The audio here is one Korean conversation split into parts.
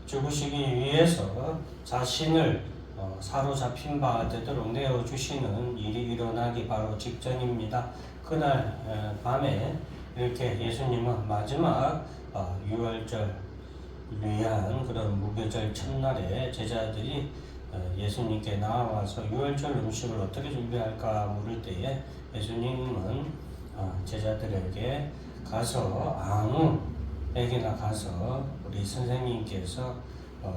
죽으시기 위해서 자신을 사로잡힌 바 되도록 내어주시는 일이 일어나기 바로 직전입니다. 그날 밤에 이렇게 예수님은 마지막 유월절 위한 그런 무교절 첫날에 제자들이 예수님께 나와서 유월절 음식을 어떻게 준비할까 물을 때에 예수님은 제자들에게 가서 아무에게나 가서 우리 선생님께서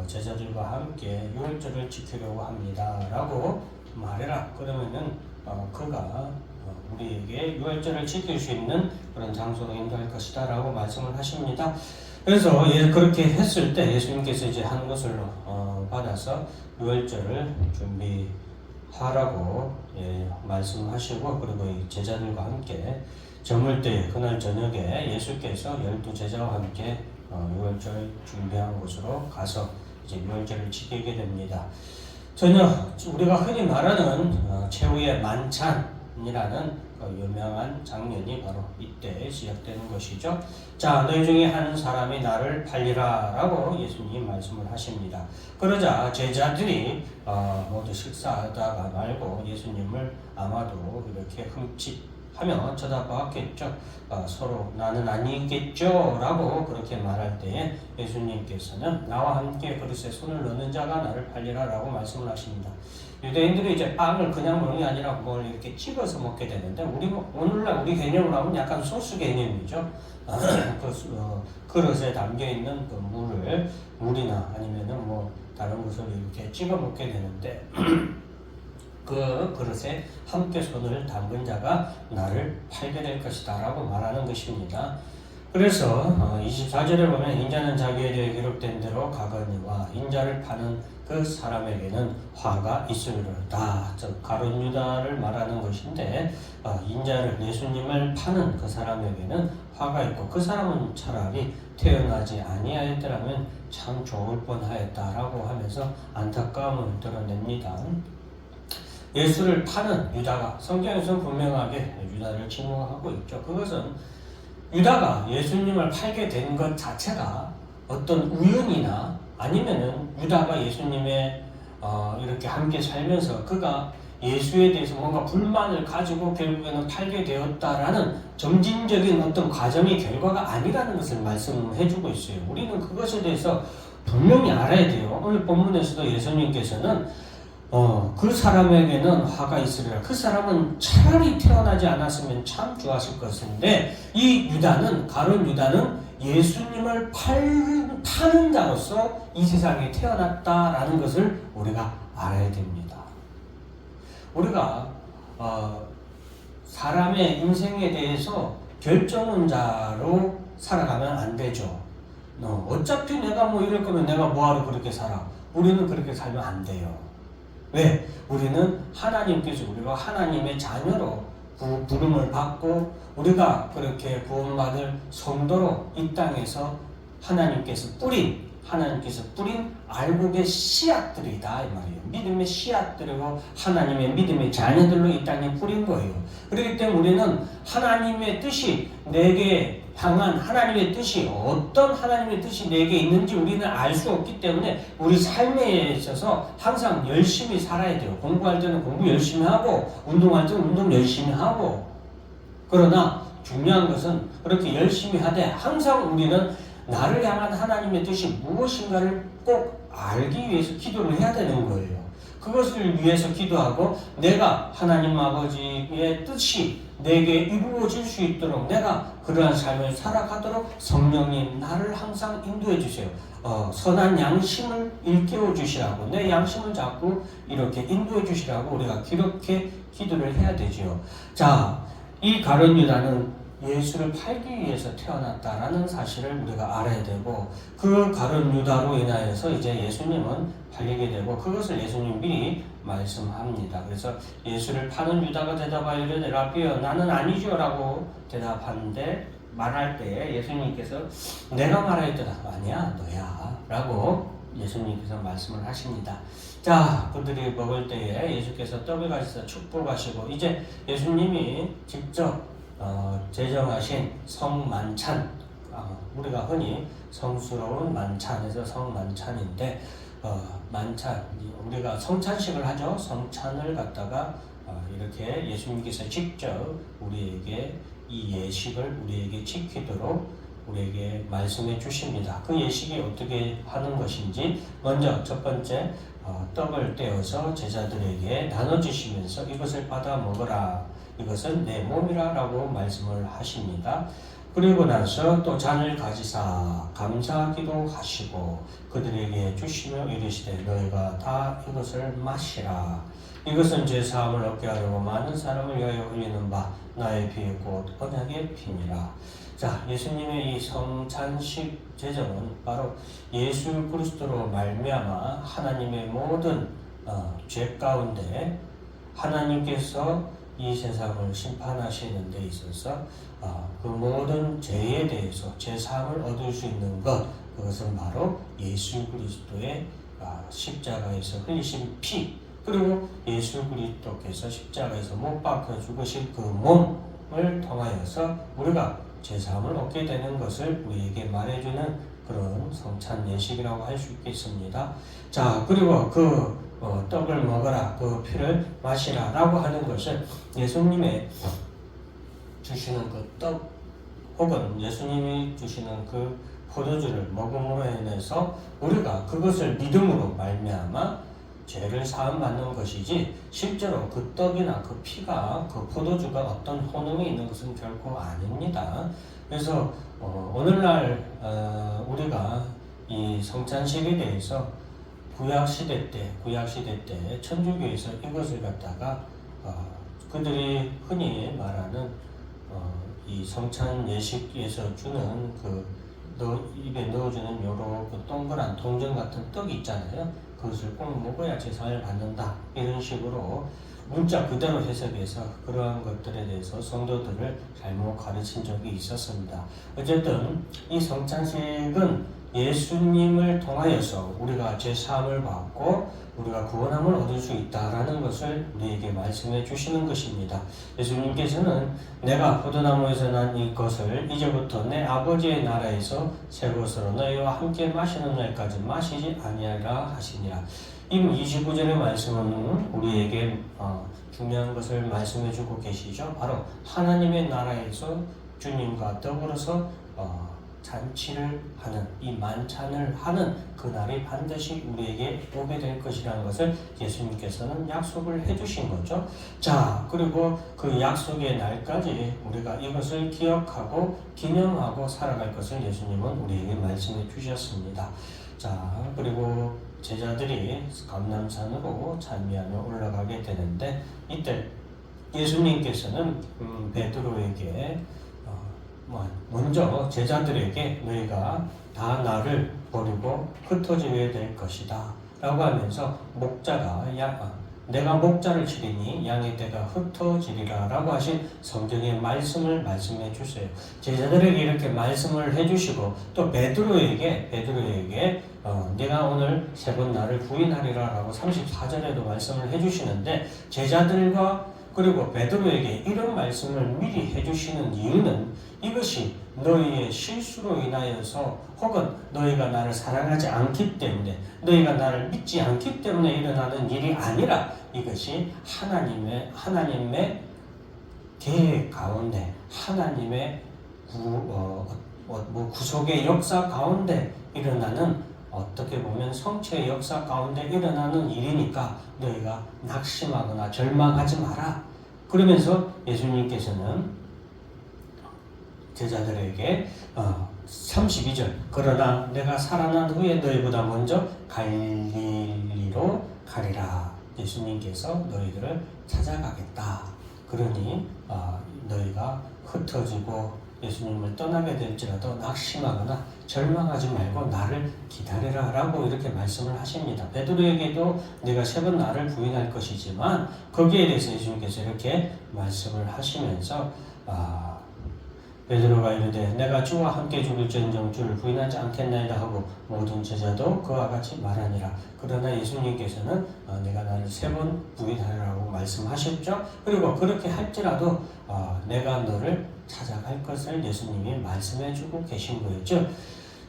제자들과 함께 유월절을 지키려고 합니다 라고 말해라. 그러면은 그가 우리에게 유월절을 지킬 수 있는 그런 장소로 인도할 것이다 라고 말씀을 하십니다. 그래서 그렇게 했을 때 예수님께서 이제 한 것을 받아서 유월절을 준비하라고 말씀하시고, 그리고 이 제자들과 함께 저물 때 그날 저녁에 예수께서 12제자와 함께 유월절 준비한 곳으로 가서 이제 유월절을 지키게 됩니다. 우리가 흔히 말하는 최후의 만찬이라는 유명한 장면이 바로 이때 시작되는 것이죠. 자, 너희 중에 한 사람이 나를 팔리라 라고 예수님 말씀을 하십니다. 그러자 제자들이 모두 식사하다가 말고 예수님을 아마도 이렇게 흠칫하며 쳐다보았겠죠. 서로 나는 아니겠죠 라고 그렇게 말할 때에 예수님께서는 나와 함께 그릇에 손을 넣는 자가 나를 팔리라 라고 말씀을 하십니다. 유대인들이 이제 빵을 그냥 먹는 게 아니라 뭘 이렇게 찍어서 먹게 되는데, 오늘날 우리 개념으로 하면 약간 소스 개념이죠. 그릇에 담겨있는 그 물이나 아니면은 뭐 다른 것을 이렇게 찍어 먹게 되는데, 그 그릇에 함께 손을 담근 자가 나를 팔게 될 것이다 라고 말하는 것입니다. 그래서 24절에 보면 인자는 자기에 대해 기록된 대로 가거니와 인자를 파는 그 사람에게는 화가 있으리로다. 즉 가룟 유다를 말하는 것인데, 인자를 예수님을 파는 그 사람에게는 화가 있고 그 사람은 차라리 태어나지 아니하였더라면 참 좋을 뻔하였다라고 하면서 안타까움을 드러냅니다. 예수를 파는 유다가, 성경에서 분명하게 유다를 징후하고 있죠. 그것은 유다가 예수님을 팔게 된 것 자체가 어떤 우연이나 아니면은 유다가 예수님의 이렇게 함께 살면서 그가 예수에 대해서 뭔가 불만을 가지고 결국에는 팔게 되었다라는 점진적인 어떤 과정의 결과가 아니라는 것을 말씀해주고 있어요. 우리는 그것에 대해서 분명히 알아야 돼요. 오늘 본문에서도 예수님께서는 그 사람에게는 화가 있으리라. 그 사람은 차라리 태어나지 않았으면 참 좋았을 것인데, 이 유다는, 가룟 유다는 예수님을 파는 자로서 이 세상에 태어났다라는 것을 우리가 알아야 됩니다. 우리가 사람의 인생에 대해서 결정론자로 살아가면 안 되죠. 어차피 내가 뭐 이럴 거면 내가 뭐하러 그렇게 살아. 우리는 그렇게 살면 안 돼요. 왜? 우리는 하나님께서 우리가 하나님의 자녀로 부름을 받고 우리가 그렇게 구원받을 성도로 이 땅에서 하나님께서 뿌린 알곡의 씨앗들이다 이 말이에요. 믿음의 씨앗들이고 하나님의 믿음의 자녀들로 이 땅에 뿌린 거예요. 그렇기 때문에 우리는 하나님의 뜻이 내게 향한 하나님의 뜻이, 어떤 하나님의 뜻이 내게 있는지 우리는 알 수 없기 때문에 우리 삶에 있어서 항상 열심히 살아야 돼요. 공부할 때는 공부 열심히 하고 운동할 때는 운동 열심히 하고, 그러나 중요한 것은 그렇게 열심히 하되 항상 우리는 나를 향한 하나님의 뜻이 무엇인가를 꼭 알기 위해서 기도를 해야 되는 거예요. 그것을 위해서 기도하고 내가 하나님 아버지의 뜻이 내게 이루어질 수 있도록 내가 그러한 삶을 살아가도록 성령님 나를 항상 인도해 주세요. 선한 양심을 일깨워 주시라고, 내 양심을 자꾸 이렇게 인도해 주시라고 우리가 그렇게 기도를 해야 되지요. 자, 이 가룟 유다는 예수를 팔기 위해서 태어났다라는 사실을 우리가 알아야 되고, 그 가룟 유다로 인하여서 이제 예수님은 팔리게 되고 그것을 예수님 미리 말씀합니다. 그래서 예수를 파는 유다가 대답하여 이르되 라비여 나는 아니죠 라고 대답하는데, 말할 때 예수님께서 내가 말하였더라. 아니야 너야 라고 예수님께서 말씀을 하십니다. 자, 그들이 먹을 때에 예수께서 떡을 가지사 축복하시고, 이제 예수님이 직접 제정하신 성만찬, 우리가 흔히 성스러운 만찬에서 성만찬인데 만찬 우리가 성찬식을 하죠. 성찬을 갖다가 이렇게 예수님께서 직접 우리에게 이 예식을 우리에게 지키도록 우리에게 말씀해 주십니다. 그 예식이 어떻게 하는 것인지 먼저 첫 번째 떡을 떼어서 제자들에게 나눠주시면서 이것을 받아 먹어라. 이것은 내 몸이라 라고 말씀을 하십니다. 그리고 나서 또 잔을 가지사 감사하기도 하시고 그들에게 주시며 이르시되 너희가 다 이것을 마시라. 이것은 제 사함을 얻게 하려고 많은 사람을 위하여 흘리는 바 나의 피 곧 언약의 피니라. 자, 예수님의 이 성찬식 제정은 바로 예수 그리스도로 말미암아 하나님의 모든 죄 가운데 하나님께서 이 세상을 심판하시는 데 있어서 그 모든 죄에 대해서 죄사함을 얻을 수 있는 것, 그것은 바로 예수 그리스도의 십자가에서 흘리신 피, 그리고 예수 그리스도께서 십자가에서 못 박혀 죽으신 그 몸을 통하여서 우리가 죄사함을 얻게 되는 것을 우리에게 말해주는 그런 성찬 예식이라고 할 수 있겠습니다. 자, 그리고 그 떡을 먹어라, 그 피를 마시라 라고 하는 것은 예수님의 주시는 그 떡 혹은 예수님이 주시는 그 포도주를 먹음으로 인해서 우리가 그것을 믿음으로 말미암아 죄를 사함받는 것이지 실제로 그 떡이나 그 피가 그 포도주가 어떤 효능이 있는 것은 결코 아닙니다. 그래서 오늘날 우리가 이 성찬식에 대해서 구약시대 때 천주교에서 이것을 갖다가 그들이 흔히 말하는 이 성찬 예식에서 주는 입에 넣어주는 요런 그 동그란 동전 같은 떡이 있잖아요. 그것을 꼭 먹어야 제사를 받는다. 이런 식으로 문자 그대로 해석해서 그러한 것들에 대해서 성도들을 잘못 가르친 적이 있었습니다. 어쨌든 이 성찬식은 예수님을 통하여서 우리가 죄사함을 받고 우리가 구원함을 얻을 수 있다라는 것을 우리에게 말씀해 주시는 것입니다. 예수님께서는 내가 포도나무에서 난 이것을 이제부터 내 아버지의 나라에서 새 것으로 너희와 함께 마시는 날까지 마시지 아니하리라 하시니라. 이 29절의 말씀은 우리에게 중요한 것을 말씀해 주고 계시죠. 바로 하나님의 나라에서 주님과 더불어서 잔치를 하는, 이 만찬을 하는 그날이 반드시 우리에게 오게 될 것이라는 것을 예수님께서는 약속을 해주신 거죠. 자, 그리고 그 약속의 날까지 우리가 이것을 기억하고 기념하고 살아갈 것을 예수님은 우리에게 말씀해 주셨습니다. 자, 그리고 제자들이 감람산으로 찬미하며 올라가게 되는데 이때 예수님께서는 베드로에게 먼저 제자들에게 너희가 다 나를 버리고 흩어지게 될 것이다 라고 하면서 내가 목자를 치리니 양의 떼가 흩어지리라 라고 하신 성경의 말씀을 말씀해 주세요. 제자들에게 이렇게 말씀을 해주시고 또 베드로에게 내가 오늘 세 번 나를 부인하리라 라고 34절에도 말씀을 해주시는데 제자들과 그리고 베드로에게 이런 말씀을 미리 해주시는 이유는 이것이 너희의 실수로 인하여서 혹은 너희가 나를 사랑하지 않기 때문에 너희가 나를 믿지 않기 때문에 일어나는 일이 아니라 이것이 하나님의 계획 가운데 하나님의 구속의 역사 가운데 일어나는 어떻게 보면 성취의 역사 가운데 일어나는 일이니까 너희가 낙심하거나 절망하지 마라. 그러면서 예수님께서는 제자들에게 32절 그러나 내가 살아난 후에 너희보다 먼저 갈릴리로 가리라. 예수님께서 너희들을 찾아가겠다. 그러니 너희가 흩어지고 예수님을 떠나게 될지라도 낙심하거나 절망하지 말고 나를 기다리라 라고 이렇게 말씀을 하십니다. 베드로에게도 내가 세 번 나를 부인할 것이지만 거기에 대해서 예수님께서 이렇게 말씀을 하시면서 베드로가 이르되 내가 주와 함께 죽을지언정 주를 부인하지 않겠나이다 하고 모든 제자도 그와 같이 말하니라. 그러나 예수님께서는 내가 나를 세 번 부인하리라고 말씀하셨죠. 그리고 그렇게 할지라도 내가 너를 찾아갈 것을 예수님이 말씀해주고 계신 거예요. 즉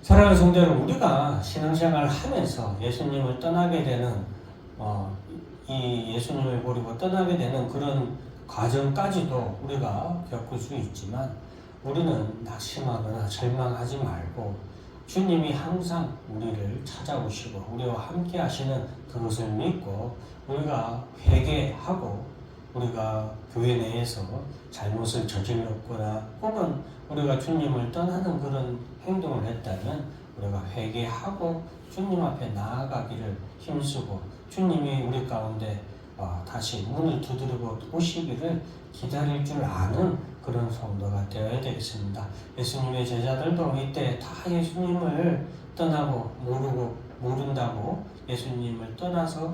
사랑하는 성도들, 우리가 신앙생활을 하면서 예수님을 떠나게 되는 이 예수님을 버리고 떠나게 되는 그런 과정까지도 우리가 겪을 수 있지만 우리는 낙심하거나 절망하지 말고 주님이 항상 우리를 찾아오시고 우리와 함께 하시는 그것을 믿고 우리가 회개하고 우리가 교회 내에서 잘못을 저질렀거나 혹은 우리가 주님을 떠나는 그런 행동을 했다면 우리가 회개하고 주님 앞에 나아가기를 힘쓰고 주님이 우리 가운데 다시 문을 두드리고 오시기를 기다릴 줄 아는 그런 성도가 되어야 되겠습니다. 예수님의 제자들도 이때 다 예수님을 떠나고 모른다고 예수님을 떠나서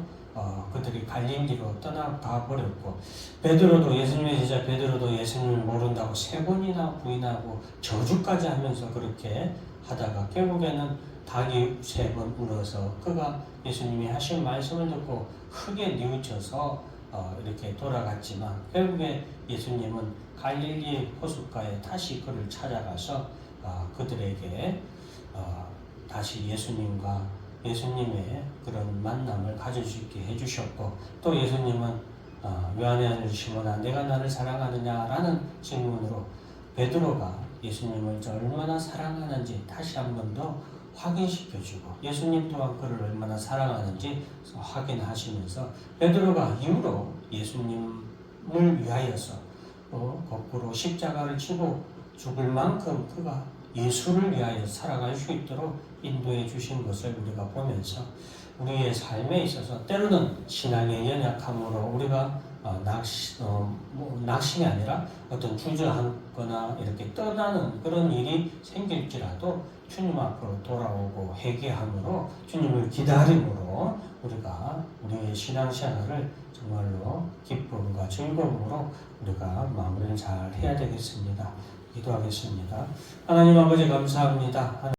그들이 갈릴리로 떠나가 버렸고, 베드로도 예수님의 제자 베드로도 예수님을 모른다고 3번이나 부인하고 저주까지 하면서 그렇게 하다가 결국에는 닭이 3번 울어서 그가 예수님이 하신 말씀을 듣고 크게 뉘우쳐서 이렇게 돌아갔지만 결국에 예수님은 갈릴리 호숫가에 다시 그를 찾아가서 그들에게 다시 예수님의 그런 만남을 가질 수 있게 해주셨고, 또 예수님은 요한의 아들 시몬아 내가 나를 사랑하느냐라는 질문으로 베드로가 예수님을 얼마나 사랑하는지 다시 한 번 더 확인시켜주고 예수님 또한 그를 얼마나 사랑하는지 확인하시면서 베드로가 이후로 예수님을 위하여서 거꾸로 십자가를 지고 죽을 만큼 그가 예수를 위하여 살아갈 수 있도록 인도해 주신 것을 우리가 보면서 우리의 삶에 있어서 때로는 신앙의 연약함으로 우리가 낙심이 아니라 어떤 주저앉거나 이렇게 떠나는 그런 일이 생길지라도 주님 앞으로 돌아오고 회개함으로 주님을 기다림으로 우리가 우리의 신앙생활을 정말로 기쁨과 즐거움으로 우리가 마무리를 잘 해야 되겠습니다. 기도하겠습니다. 하나님 아버지 감사합니다.